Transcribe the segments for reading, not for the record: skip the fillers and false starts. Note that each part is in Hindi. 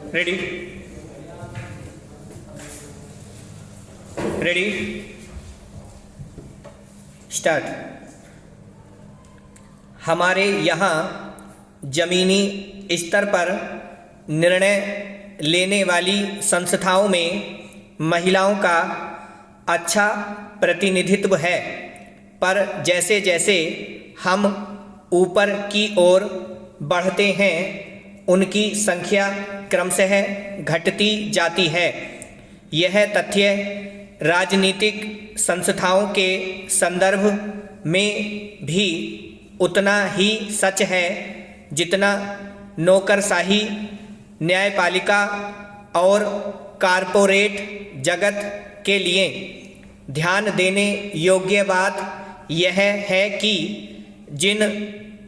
Ready ready start. हमारे यहाँ जमीनी स्तर पर निर्णय लेने वाली संस्थाओं में महिलाओं का अच्छा प्रतिनिधित्व है, पर जैसे जैसे हम ऊपर की ओर बढ़ते हैं उनकी संख्या क्रमशः घटती जाती है। यह तथ्य राजनीतिक संस्थाओं के संदर्भ में भी उतना ही सच है जितना नौकरशाही, न्यायपालिका और कॉरपोरेट जगत के लिए। ध्यान देने योग्य बात यह है कि जिन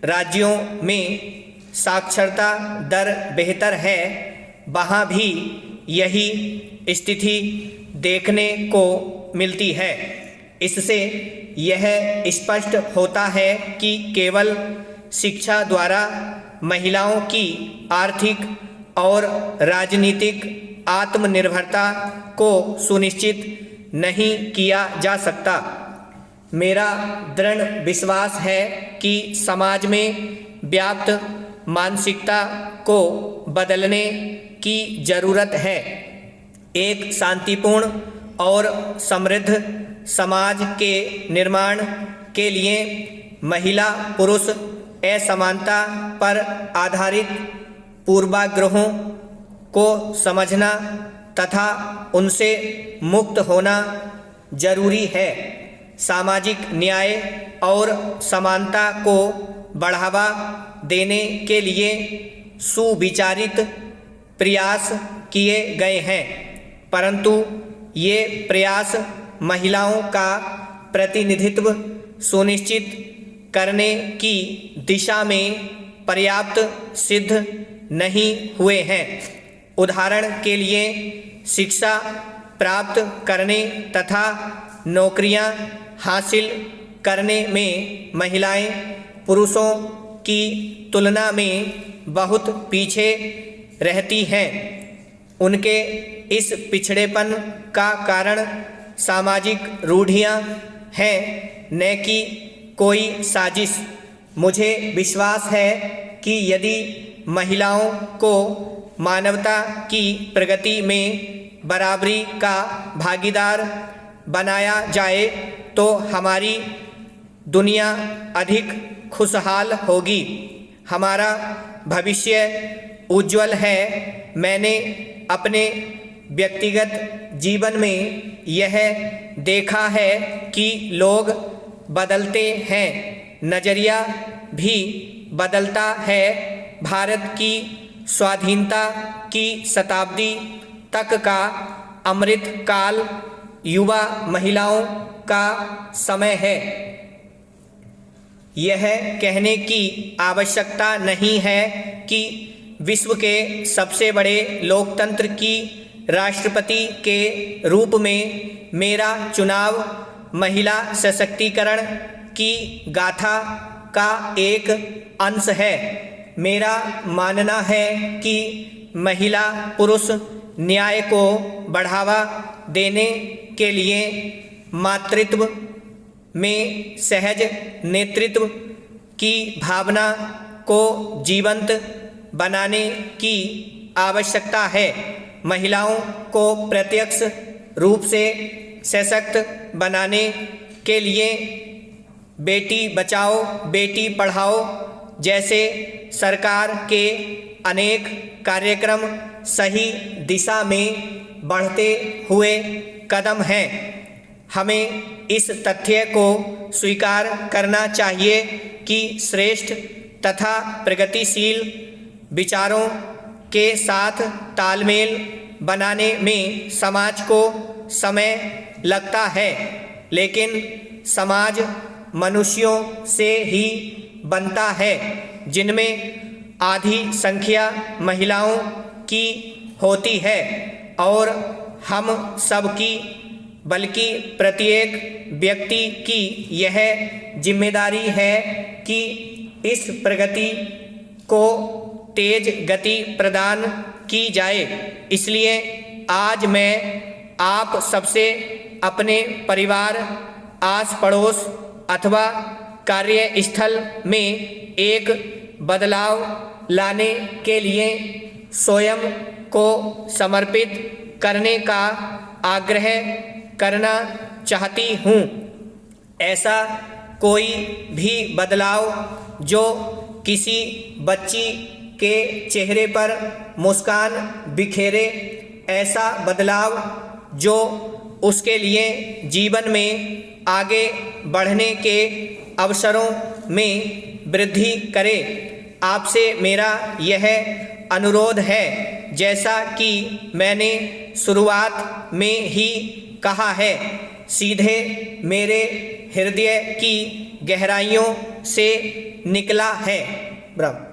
राज्यों में साक्षरता दर बेहतर है वहाँ भी यही स्थिति देखने को मिलती है। इससे यह स्पष्ट होता है कि केवल शिक्षा द्वारा महिलाओं की आर्थिक और राजनीतिक आत्मनिर्भरता को सुनिश्चित नहीं किया जा सकता। मेरा दृढ़ विश्वास है कि समाज में व्याप्त मानसिकता को बदलने की ज़रूरत है। एक शांतिपूर्ण और समृद्ध समाज के निर्माण के लिए महिला पुरुष असमानता पर आधारित पूर्वाग्रहों को समझना तथा उनसे मुक्त होना जरूरी है। सामाजिक न्याय और समानता को बढ़ावा देने के लिए सुविचारित प्रयास किए गए हैं, परंतु ये प्रयास महिलाओं का प्रतिनिधित्व सुनिश्चित करने की दिशा में पर्याप्त सिद्ध नहीं हुए हैं। उदाहरण के लिए शिक्षा प्राप्त करने तथा नौकरियां हासिल करने में महिलाएं पुरुषों की तुलना में बहुत पीछे रहती हैं। उनके इस पिछड़ेपन का कारण सामाजिक रूढ़ियां हैं, न कि कोई साजिश। मुझे विश्वास है कि यदि महिलाओं को मानवता की प्रगति में बराबरी का भागीदार बनाया जाए तो हमारी दुनिया अधिक खुशहाल होगी, हमारा भविष्य उज्जवल है। मैंने अपने व्यक्तिगत जीवन में यह देखा है कि लोग बदलते हैं, नज़रिया भी बदलता है। भारत की स्वाधीनता की शताब्दी तक का अमृत काल युवा महिलाओं का समय है। यह कहने की आवश्यकता नहीं है कि विश्व के सबसे बड़े लोकतंत्र की राष्ट्रपति के रूप में मेरा चुनाव महिला सशक्तिकरण की गाथा का एक अंश है। मेरा मानना है कि महिला पुरुष न्याय को बढ़ावा देने के लिए मातृत्व में सहज नेतृत्व की भावना को जीवंत बनाने की आवश्यकता है। महिलाओं को प्रत्यक्ष रूप से सशक्त बनाने के लिए बेटी बचाओ बेटी पढ़ाओ जैसे सरकार के अनेक कार्यक्रम सही दिशा में बढ़ते हुए कदम हैं। हमें इस तथ्य को स्वीकार करना चाहिए कि श्रेष्ठ तथा प्रगतिशील विचारों के साथ तालमेल बनाने में समाज को समय लगता है, लेकिन समाज मनुष्यों से ही बनता है जिनमें आधी संख्या महिलाओं की होती है। और हम सबकी बल्कि प्रत्येक व्यक्ति की यह जिम्मेदारी है कि इस प्रगति को तेज गति प्रदान की जाए। इसलिए आज मैं आप सबसे अपने परिवार, आस पड़ोस अथवा कार्यस्थल में एक बदलाव लाने के लिए स्वयं को समर्पित करने का आग्रह करना चाहती हूँ। ऐसा कोई भी बदलाव जो किसी बच्ची के चेहरे पर मुस्कान बिखेरे, ऐसा बदलाव जो उसके लिए जीवन में आगे बढ़ने के अवसरों में वृद्धि करे। आपसे मेरा यह अनुरोध है, जैसा कि मैंने शुरुआत में ही कहा है, सीधे मेरे हृदय की गहराइयों से निकला है। ब्रह्म।